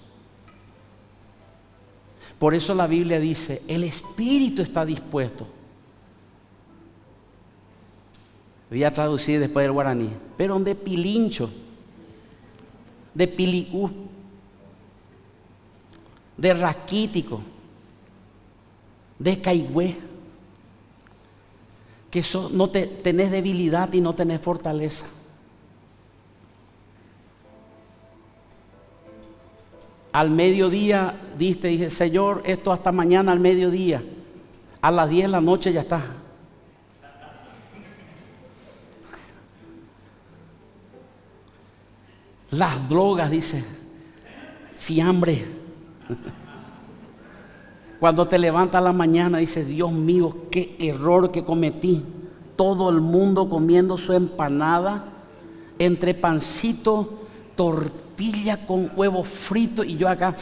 Por eso la Biblia dice, el espíritu está dispuesto. Voy a traducir después del guaraní. Pero de pilincho, de piliú, de raquítico, de caigüe, que no tenés debilidad y no tenés fortaleza. Al mediodía dije, Señor, esto hasta mañana al mediodía. A las 10 de la noche ya está. Las drogas, dice, fiambre. Cuando te levantas a la mañana, dices, Dios mío, qué error que cometí. Todo el mundo comiendo su empanada, entre pancito, tortilla con huevo frito, y yo acá,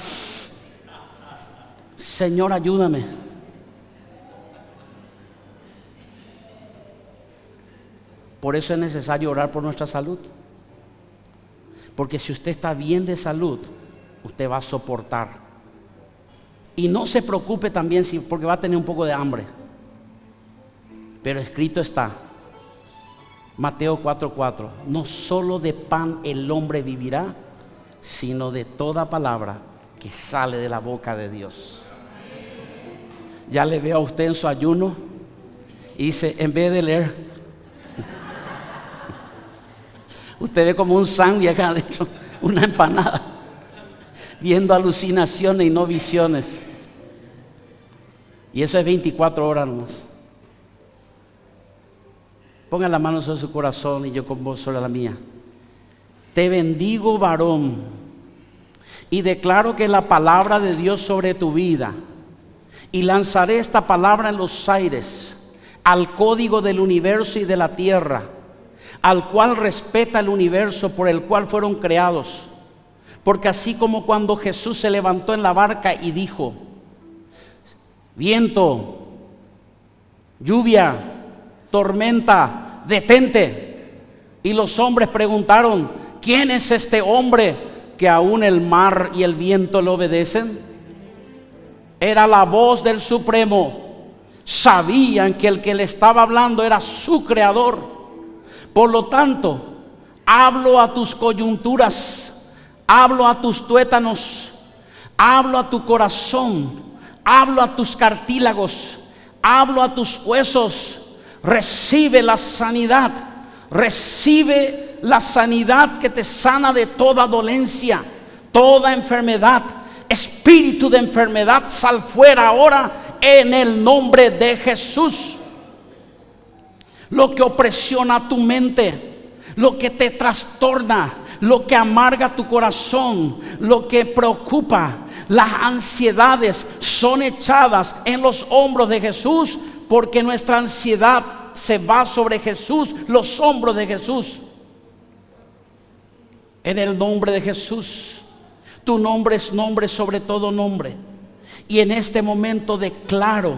Señor, ayúdame. Por eso es necesario orar por nuestra salud. Porque si usted está bien de salud, usted va a soportar. Y no se preocupe también porque va a tener un poco de hambre. Pero escrito está, Mateo 4:4, no solo de pan el hombre vivirá, sino de toda palabra que sale de la boca de Dios. Ya le veo a usted en su ayuno y dice, en vez de leer, usted ve como un sándwich acá adentro, una empanada, viendo alucinaciones y no visiones. Y eso es 24 horas nomás. Ponga la mano sobre su corazón y yo con vos sobre la mía. Te bendigo, varón, y declaro que la palabra de Dios sobre tu vida, y lanzaré esta palabra en los aires, al código del universo y de la tierra, al cual respeta el universo por el cual fueron creados. Porque así como cuando Jesús se levantó en la barca y dijo: viento, lluvia, tormenta, detente. Y los hombres preguntaron: ¿quién es este hombre que aún el mar y el viento le obedecen? Era la voz del Supremo. Sabían que el que le estaba hablando era su creador. Por lo tanto, hablo a tus coyunturas, hablo a tus tuétanos, hablo a tu corazón, hablo a tus cartílagos, hablo a tus huesos. Recibe la sanidad, recibe la sanidad que te sana de toda dolencia, toda enfermedad. Espíritu de enfermedad, sal fuera ahora en el nombre de Jesús. Lo que opresiona tu mente, lo que te trastorna, lo que amarga tu corazón, lo que preocupa, las ansiedades son echadas en los hombros de Jesús, porque nuestra ansiedad se va sobre Jesús, los hombros de Jesús. En el nombre de Jesús. Tu nombre es nombre sobre todo nombre. Y en este momento declaro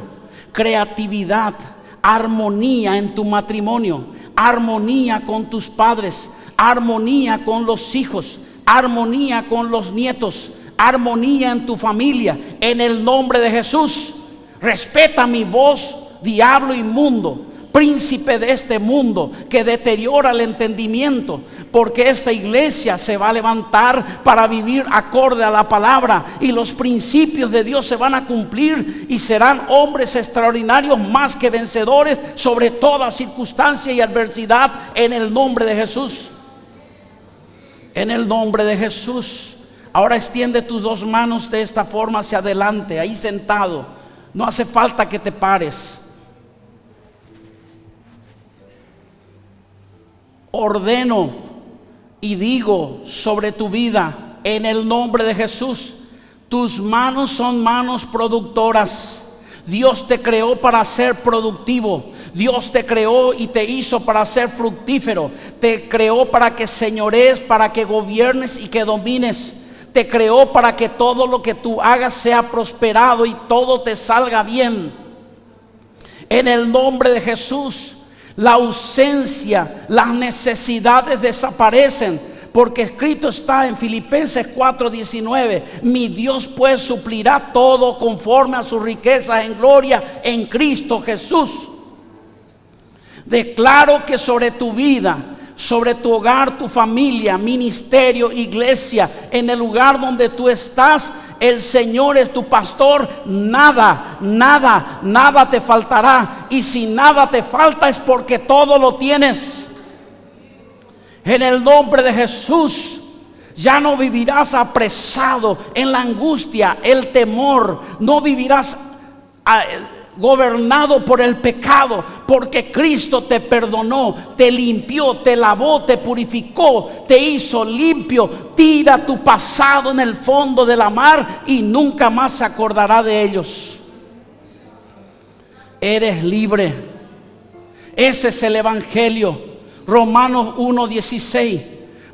creatividad, armonía en tu matrimonio, armonía con tus padres, armonía con los hijos, armonía con los nietos, armonía en tu familia. En el nombre de Jesús. Respeta mi voz, diablo inmundo, príncipe de este mundo que deteriora el entendimiento, porque esta iglesia se va a levantar para vivir acorde a la palabra, y los principios de Dios se van a cumplir, y serán hombres extraordinarios, más que vencedores sobre toda circunstancia y adversidad, en el nombre de Jesús. En el nombre de Jesús. Ahora extiende tus dos manos de esta forma hacia adelante, ahí sentado. No hace falta que te pares. Ordeno y digo sobre tu vida, en el nombre de Jesús: tus manos son manos productoras. Dios te creó para ser productivo. Dios te creó y te hizo para ser fructífero. Te creó para que señorees, para que gobiernes y que domines. Te creó para que todo lo que tú hagas sea prosperado y todo te salga bien. En el nombre de Jesús. La ausencia, las necesidades desaparecen, porque escrito está en Filipenses 4:19: mi Dios pues suplirá todo conforme a sus riquezas en gloria en Cristo Jesús. Declaro que sobre tu vida, sobre tu hogar, tu familia, ministerio, iglesia, en el lugar donde tú estás, el Señor es tu pastor. Nada te faltará. Y si nada te falta es porque todo lo tienes. En el nombre de Jesús. Ya no vivirás apresado en la angustia, el temor. No vivirás gobernado por el pecado, porque Cristo te perdonó, te limpió, te lavó, te purificó, te hizo limpio. Tira tu pasado en el fondo de la mar y nunca más se acordará de ellos. Eres libre. Ese es el evangelio. Romanos 1:16.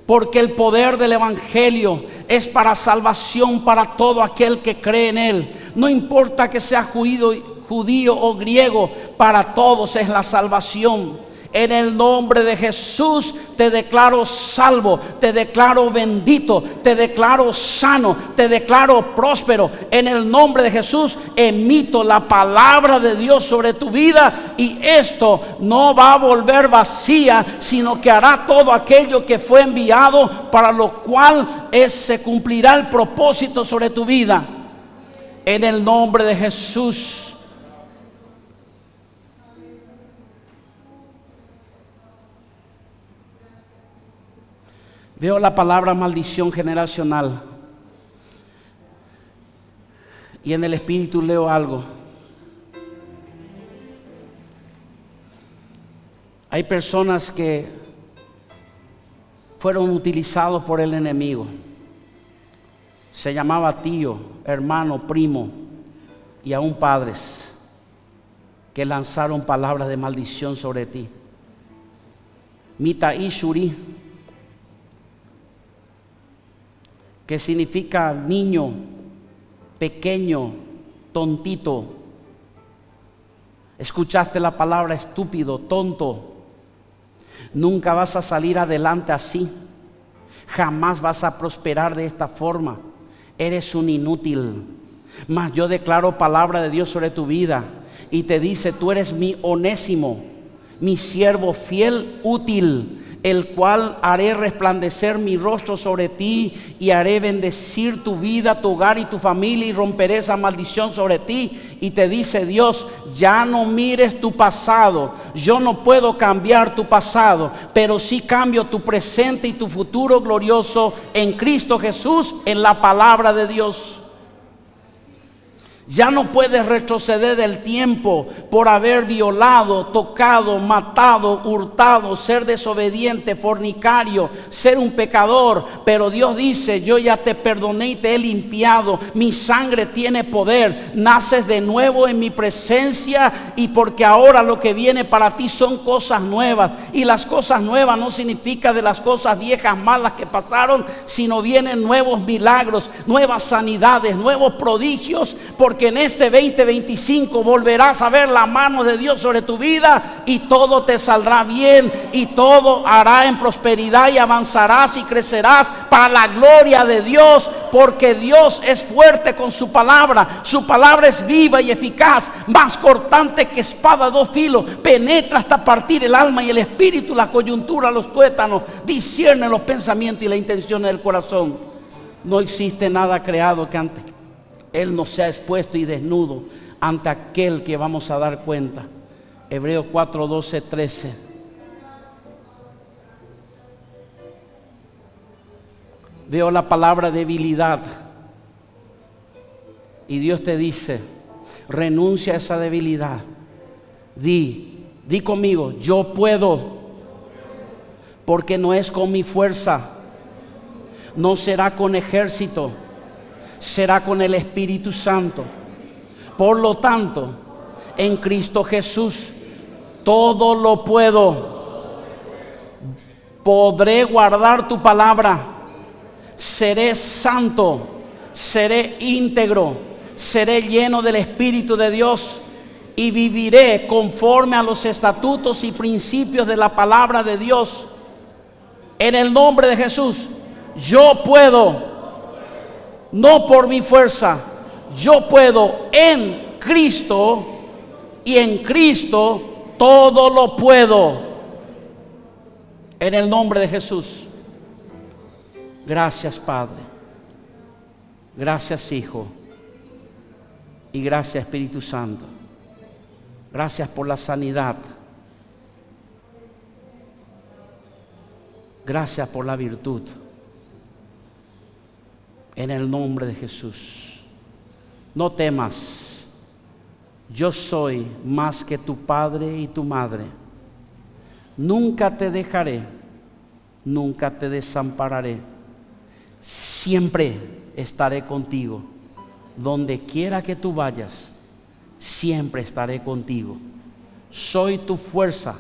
Porque el poder del evangelio es para salvación para todo aquel que cree en él. No importa que sea judío o griego, para todos es la salvación. En el nombre de Jesús te declaro salvo, te declaro bendito, te declaro sano, te declaro próspero. En el nombre de Jesús emito la palabra de Dios sobre tu vida, y esto no va a volver vacía, sino que hará todo aquello que fue enviado, para lo cual se cumplirá el propósito sobre tu vida. En el nombre de Jesús. Veo la palabra maldición generacional, y en el espíritu leo algo. Hay personas que fueron utilizados por el enemigo. Se llamaba tío, hermano, primo y aún padres, que lanzaron palabras de maldición sobre ti. Mitai Shuri, que significa niño, pequeño, tontito. Escuchaste la palabra estúpido, tonto. Nunca vas a salir adelante así. Jamás vas a prosperar de esta forma. Eres un inútil. Mas yo declaro palabra de Dios sobre tu vida y te dice: tú eres mi Onésimo, mi siervo fiel, útil, el cual haré resplandecer mi rostro sobre ti y haré bendecir tu vida, tu hogar y tu familia, y romperé esa maldición sobre ti. Y te dice Dios: ya no mires tu pasado. Yo no puedo cambiar tu pasado, pero sí cambio tu presente y tu futuro glorioso en Cristo Jesús, en la palabra de Dios. Ya no puedes retroceder del tiempo por haber violado, tocado, matado, hurtado, ser desobediente, fornicario, ser un pecador. Pero Dios dice: yo ya te perdoné y te he limpiado. Mi sangre tiene poder. Naces de nuevo en mi presencia, y porque ahora lo que viene para ti son cosas nuevas. Y las cosas nuevas no significa de las cosas viejas malas que pasaron, sino vienen nuevos milagros, nuevas sanidades, nuevos prodigios, porque en este 2025 volverás a ver la mano de Dios sobre tu vida, y todo te saldrá bien, y todo hará en prosperidad, y avanzarás y crecerás para la gloria de Dios, porque Dios es fuerte con su palabra. Su palabra es viva y eficaz, más cortante que espada de dos filos, penetra hasta partir el alma y el espíritu, la coyuntura, los tuétanos, discierne los pensamientos y las intenciones del corazón. No existe nada creado que antes Él no sea expuesto y desnudo ante aquel que vamos a dar cuenta. Hebreos 4, 12, 13. Veo la palabra debilidad, y Dios te dice: renuncia a esa debilidad. Di conmigo: yo puedo, porque no es con mi fuerza, no será con ejército, será con el Espíritu Santo. Por lo tanto, en Cristo Jesús todo lo puedo. Podré guardar tu palabra. Seré santo, seré íntegro, seré lleno del Espíritu de Dios, y viviré conforme a los estatutos y principios de la palabra de Dios. En el nombre de Jesús, yo puedo. No por mi fuerza, yo puedo en Cristo, y en Cristo todo lo puedo. En el nombre de Jesús. Gracias, Padre. Gracias, Hijo. Y gracias, Espíritu Santo. Gracias por la sanidad. Gracias por la virtud. En el nombre de Jesús. No temas. Yo soy más que tu padre y tu madre. Nunca te dejaré. Nunca te desampararé. Siempre estaré contigo. Donde quiera que tú vayas, siempre estaré contigo. Soy tu fuerza.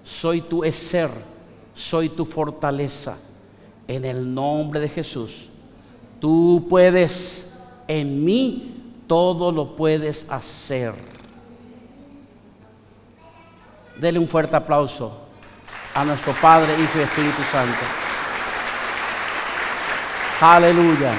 Soy tu ser. Soy tu fortaleza. En el nombre de Jesús. Tú puedes, en mí todo lo puedes hacer. Dele un fuerte aplauso a nuestro Padre, Hijo y Espíritu Santo. Aleluya.